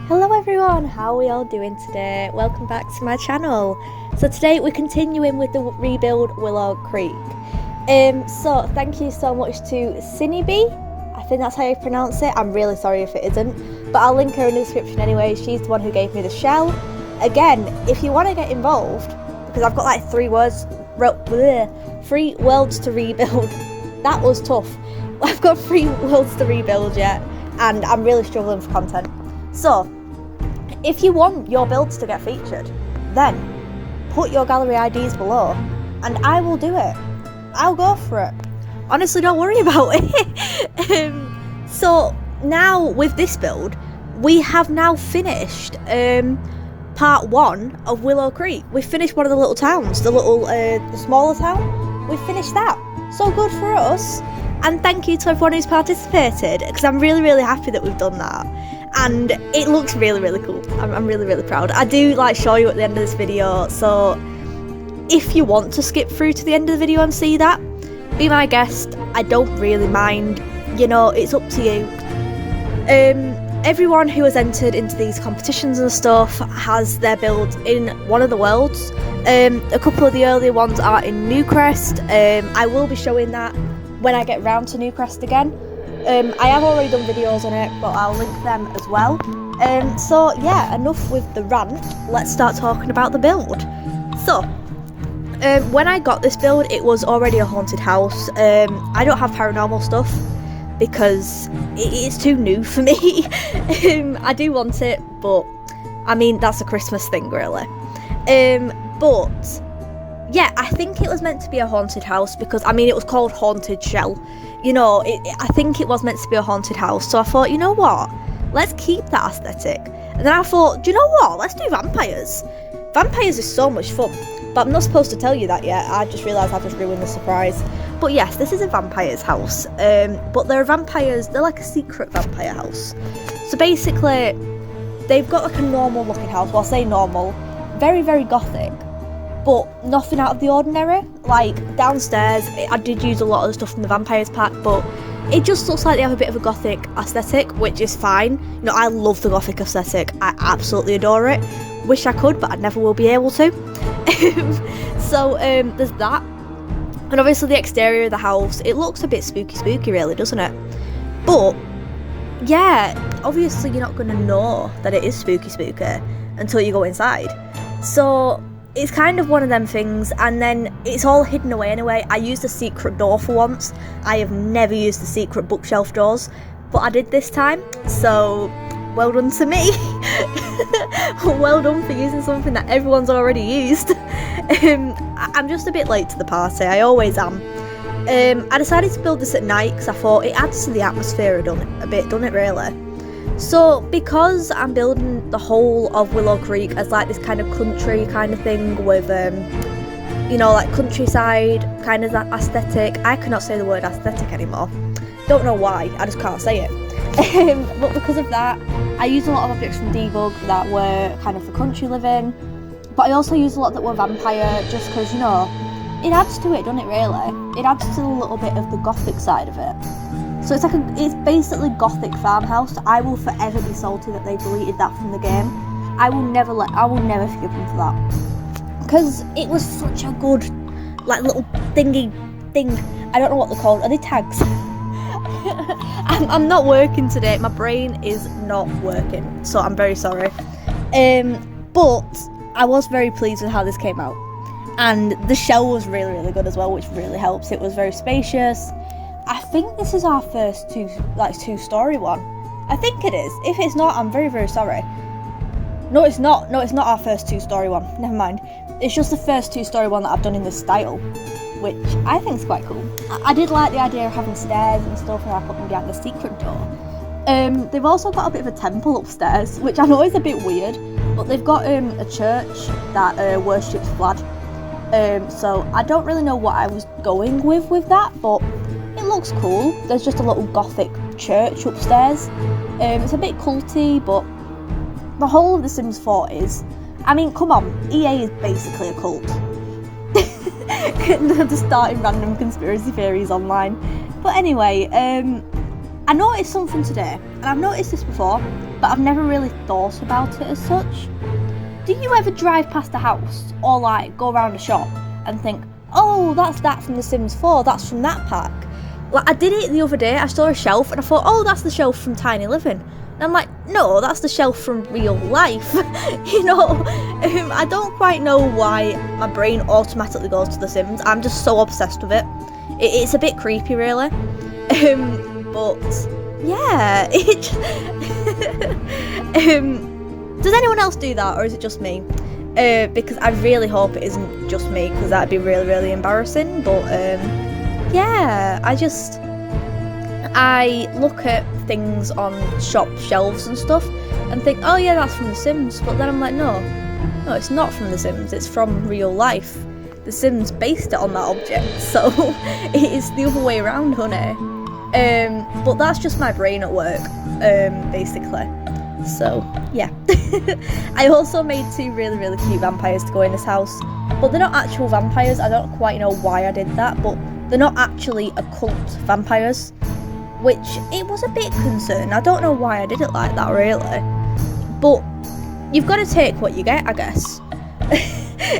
Hello everyone, how are we all doing today? Welcome back to my channel. So today we're continuing with the rebuild Willow Creek. So thank you so much to cynniebee, I think that's how you pronounce it. I'm really sorry if it isn't, but I'll link her in the description anyway. She's the one who gave me the shell. Again, if you want to get involved, because I've got like three worlds to rebuild. That was tough. I've got 3 worlds to rebuild yet, and I'm really struggling for content. So, if you want your builds to get featured, then put your gallery IDs below, and I will do it. I'll go for it. Honestly, don't worry about it. So, now with this build, we have now finished part 1 of Willow Creek. We've finished one of the little towns, the smaller town. We've finished that. So good for us. And thank you to everyone who's participated, because I'm really happy that we've done that. And it looks really cool. I'm really proud. I do show you at the end of this video, so if you want to skip through to the end of the video and see that, be my guest. I don't really mind, you know, it's up to you. Everyone who has entered into these competitions and stuff has their build in one of the worlds. A couple of the earlier ones are in Newcrest. I will be showing that when I get round to Newcrest again. I have already done videos on it, but I'll link them as well. So yeah, enough with the rant, let's start talking about the build. So, when I got this build, it was already a haunted house. I don't have paranormal stuff because it is too new for me. I do want it, but I mean, that's a Christmas thing really. But yeah, I think it was meant to be a haunted house because, I mean, it was called Haunted Shell. You know, I think it was meant to be a haunted house. So I thought, you know what? Let's keep that aesthetic. And then I thought, do you know what? Let's do vampires. Vampires is so much fun. But I'm not supposed to tell you that yet. I just realised I've just ruined the surprise. But yes, this is a vampire's house. But they're vampires, they're like a secret vampire house. So basically, they've got like a normal looking house. Well, I say normal. Very gothic. But nothing out of the ordinary. Like downstairs, I did use a lot of the stuff from the Vampires pack, but it just looks like they have a bit of a gothic aesthetic, which is fine. You know, I love the gothic aesthetic. I absolutely adore it. Wish I could, but I never will be able to. So there's that. And obviously the exterior of the house, it looks a bit spooky really, doesn't it? But yeah, obviously you're not going to know that it is spooky until you go inside. So it's kind of one of them things, and then it's all hidden away anyway. I used a secret door for once. I have never used the secret bookshelf doors, but I did this time, so well done to me. Well done for using something that everyone's already used. I'm just a bit late to the party, I always am. I decided to build this at night because I thought it adds to the atmosphere a bit, doesn't it really? So because I'm building the whole of Willow Creek as like this kind of country kind of thing with, you know, like countryside kind of that aesthetic. I cannot say the word aesthetic anymore. Don't know why, I just can't say it. But because of that, I used a lot of objects from Debug that were kind of for country living. But I also used a lot that were vampire just because, you know, it adds to it, doesn't it really? It adds to a little bit of the gothic side of it. So it's basically gothic farmhouse. I will forever be salty that they deleted that from the game. I will never forgive them for that. Because it was such a good, like, little thingy thing. I don't know what they're called. Are they tags? I'm not working today. My brain is not working. So I'm very sorry. But I was very pleased with how this came out. And the shell was really good as well, which really helps. It was very spacious. I think this is our first two-story one. I think it is. If it's not, I'm very sorry. No, it's not. No, it's not our first two-story one. Never mind. It's just the first two-story one that I've done in this style, which I think is quite cool. I did like the idea of having stairs and stuff, and I put them behind the secret door. They've also got a bit of a temple upstairs, which I know is a bit weird, but they've got a church that worships Vlad. So I don't really know what I was going with that, but it looks cool. There's just a little gothic church upstairs. It's a bit culty, but the whole of The Sims 4 is, I mean, come on, EA is basically a cult. Just starting random conspiracy theories online. But anyway, I noticed something today, and I've noticed this before. but I've never really thought about it as such. Do you ever drive past a house or like go around a shop and think, oh, that's that from The Sims 4, that's from that pack? Like, I did it the other day. I saw a shelf and I thought, oh, that's the shelf from Tiny Living. And I'm like, no, that's the shelf from real life. You know, I don't quite know why my brain automatically goes to The Sims. I'm just so obsessed with it. It's a bit creepy, really. But yeah, does anyone else do that, or is it just me? Because I really hope it isn't just me, because that'd be really, really embarrassing. But yeah, I look at things on shop shelves and stuff and think, oh yeah, that's from The Sims. But then I'm like, no, it's not from The Sims. It's from real life. The Sims based it on that object, so it is the other way around, honey. But that's just my brain at work, basically. So yeah. I also made 2 really, really cute vampires to go in this house, but they're not actual vampires. I don't quite know why I did that, but they're not actually occult vampires, which it was a bit concerned. I don't know why I did it like that, really, but you've got to take what you get, I guess.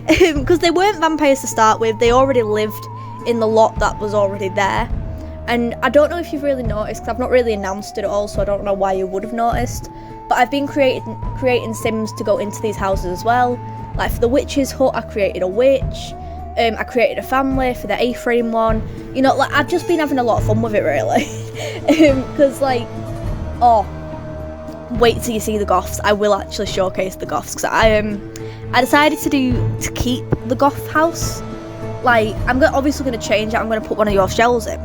Because they weren't vampires to start with. They already lived in the lot that was already there. And I don't know if you've really noticed, because I've not really announced it at all, so I don't know why you would have noticed. But I've been creating Sims to go into these houses as well. Like for the witch's hut, I created a witch. I created a family for the A-frame one. You know, like I've just been having a lot of fun with it, really. Because like, oh, wait till you see the goths. I will actually showcase the goths, because I decided to keep the goth house. Like, I'm obviously going to change it. I'm going to put one of your shells in.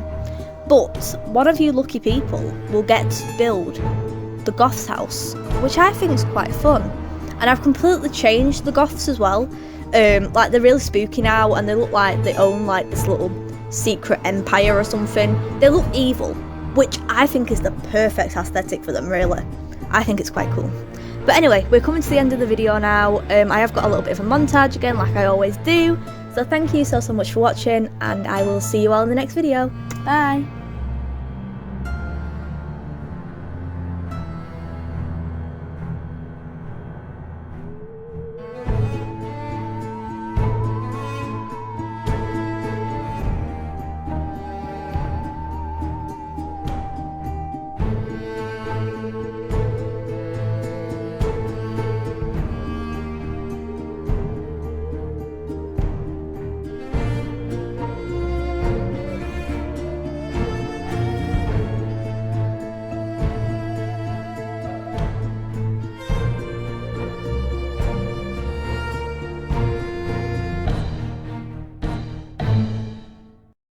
But one of you lucky people will get to build the goth's house, which I think is quite fun. And I've completely changed the goths as well. Like, they're really spooky now, and they look like they own like this little secret empire or something. They look evil, which I think is the perfect aesthetic for them, really. I think it's quite cool. But anyway, we're coming to the end of the video now. I have got a little bit of a montage again, like I always do. So thank you so much for watching, and I will see you all in the next video. Bye!